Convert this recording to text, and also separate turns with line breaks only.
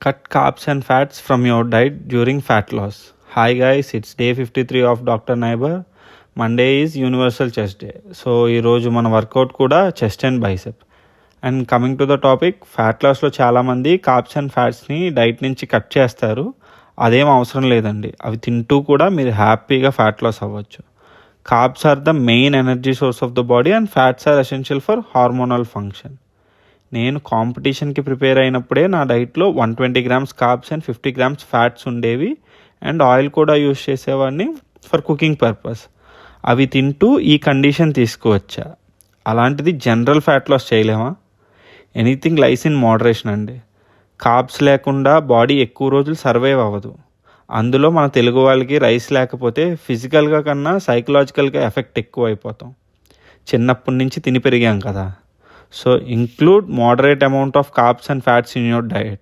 Cut carbs and fats from your diet during fat loss. Hi guys, it's day 53 of Dr. Neighbor. Monday is Universal Chest Day. So ఈరోజు మన workout కూడా chest and bicep. And coming to the topic, fat లాస్లో చాలామంది carbs and ఫ్యాట్స్ని diet నుంచి cut చేస్తారు. అదేం అవసరం లేదండి. అవి తింటూ కూడా మీరు హ్యాపీగా ఫ్యాట్ లాస్ అవ్వచ్చు. Carbs are the main energy source of the body and fats are essential for hormonal function. నేను కాంపిటీషన్కి ప్రిపేర్ అయినప్పుడే నా డైట్లో 120 grams carbs and 50 grams fats ఉండేవి. అండ్ ఆయిల్ కూడా యూస్ చేసేవాడిని ఫర్ కుకింగ్ పర్పస్. అవి తింటూ ఈ కండిషన్ తీసుకువచ్చా. అలాంటిది జనరల్ ఫ్యాట్ లాస్ చేయలేమా? ఎనీథింగ్ లైస్ ఇన్ మోడరేషన్ అండి. కార్బ్స్ లేకుండా బాడీ ఎక్కువ రోజులు సర్వైవ్ అవ్వదు. అందులో మన తెలుగు వాళ్ళకి రైస్ లేకపోతే ఫిజికల్గా కన్నా సైకలాజికల్గా ఎఫెక్ట్ ఎక్కువ అయిపోతాం. చిన్నప్పటి నుంచి తిని పెరిగాం కదా. So include moderate amount of carbs and fats in your diet.